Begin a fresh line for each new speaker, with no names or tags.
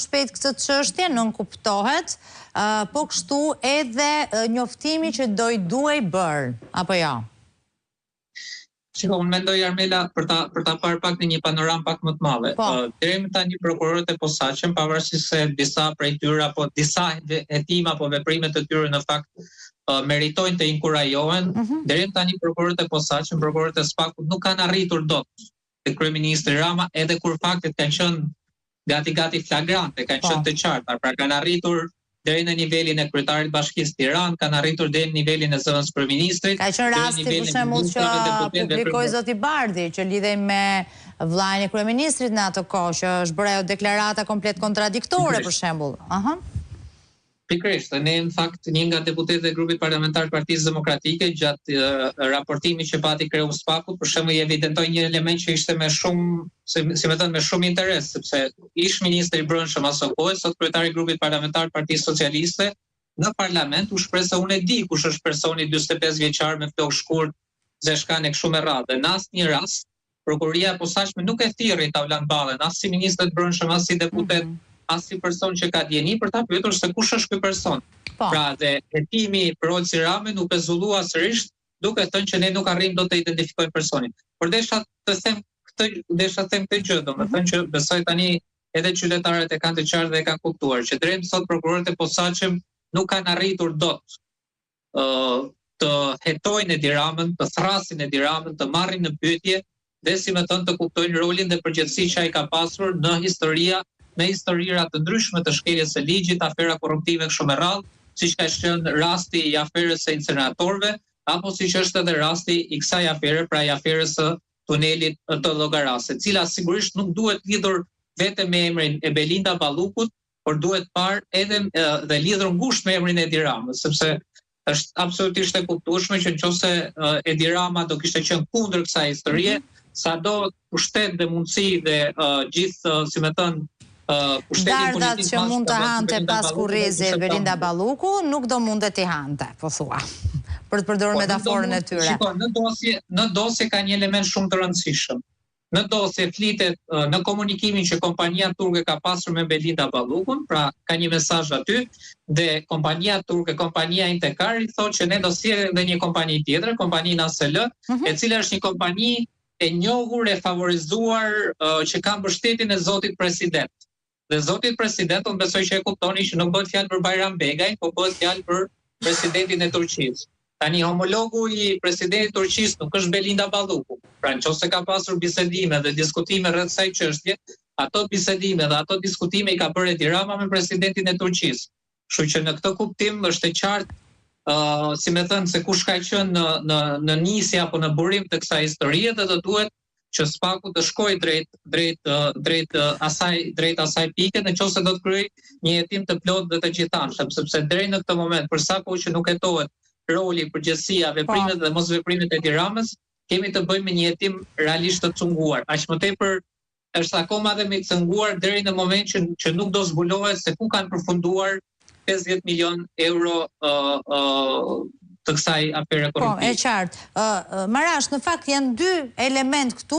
shpejt këtë çështje, nuk kuptohet, po kështu edhe njoftimi që duhej bërë, apo jo?
Shiko, unë mendoj, Armela, për ta parë pak në një panoram pak më të madhe. Deri më tani prokurorët e posaçëm, pavarësisht se disa prej tyre apo disa hetima apo veprime të tyre në fakt meritojnë të inkurajohen, deri më tani prokurorët e posaçëm, prokurorët e SPAK-ut nuk kanë arritur dot te kryeministri Rama, edhe kur faktet kanë qenë gati flagrante, kanë qenë të qarta, pra kanë arritur deri në nivelin e kryetarit Bashkisë Tiranë, kanë arritur deri në nivelin e zëvendës kryeministrit.
Ka qenë rasti për shembull që publikoi zoti Bardhi që lidhej me vllain e kryeministrit në atë kohë, që është bërë ajo deklarata komplet kontradiktore për shembull.
Pikërisht, ne në fakt një nga deputetët e grupit parlamentar të Partisë Demokratike gjatë raportimit që pati kreu SPAK-ut, për shembull i evidentoi një element që ishte me shumë interes, sepse ish ministri i Brendshëm asaj kohe, sot kryetari i grupit parlamentar të Partisë Socialiste në parlament u shpreh se unë e di kush është personi 45 vjeçar me flokë shkurt, zeshkan e kështu me radhë. Në asnjë rast prokuroria e posaçme nuk e thirrri ta ulan ballën, as si ministër të Brendshëm, as si deputet, as si person që ka djeni për ta pyetur se kush është ky person. Pra dhe hetimi për Olsi Ramën nuk e zullua sërish, duke thënë që ne nuk arrim dot të identifikojmë personin. Por desha të them këtë gjë, domethënë që besoj tani edhe qytetarët e kanë të qartë dhe e kanë kuptuar që drejt sot prokurorët e posaçëm nuk kanë arritur dot të hetojnë Edi Ramën, të thrasin Edi Ramën, të marrin në pyetje dhe si më thënë të kuptojnë rolin dhe përgjegjësinë që ai ka pasur në historira të ndryshme të shkeljes së ligjit, afera korruptive kështu me radhë, siç ka qenë rasti i aferës së incineratorëve, apo siç është edhe rasti i kësaj afere, pra i aferës së tunelit të Llogaras, e cila sigurisht nuk duhet lidhur vetëm me emrin e Belinda Ballukut, por duhet parë edhe dhe lidhur ngushtë me emrin e Edi Ramës, sepse është absolutisht e kuptueshme që nëse Edi Rama do kishte qenë kundër kësaj historie, sado pushtet dhe mundësi dhe gjithë, si më thënë,
dardat që mund të hante pas kurrezi Belinda Balluku nuk do mundet t'i hante, po thua, për të përdorur metaforën e tyre.
Shiko, në dosje ka një element shumë të rëndësishëm. Në dosje flitet në komunikimin që kompania turke ka pasur me Belinda Ballukun, pra ka një mesazh aty, dhe kompania turke, kompania Intekari, thotë që ne do sjellim edhe një kompani tjetër, kompaninë ASL, e cila është një kompani e njohur e favorizuar që ka mbështetjen e zotit president. Dhe zotit president, unë besoj që e kuptoni që nuk bëhet fjalë për Bayram Begaj, po bëhet fjalë për presidentin e Turqisë. Tani homologu i presidentit të Turqisë nuk është Belinda Balluku. Pra nëse ka pasur bisedime dhe diskutime rreth kësaj çështje, ato bisedime dhe ato diskutime i ka bërë Edi Rama me presidentin e Turqisë. Kështu që në këtë kuptim është e qartë, si më thënë, se kush ka qenë në nisje apo në burim të kësaj historie dhe do duhet që SPAK-u të shkojë drejt asaj pike nëse do të kryejë një hetim të plotë dhe të gjithanshëm, sepse deri në këtë moment, për sa kohë që nuk hetohet roli, përgjegjësia, veprimet dhe mosveprimet e Edi Ramës, kemi të bëjmë me një hetim realisht të cunguar. Aq më tepër është akoma dhe me cunguar deri në moment që nuk do zbulohet se ku kanë përfunduar 50 milion euro të kësaj afere korruptive.
Po, e qartë. Marash, në fakt janë dy element këtu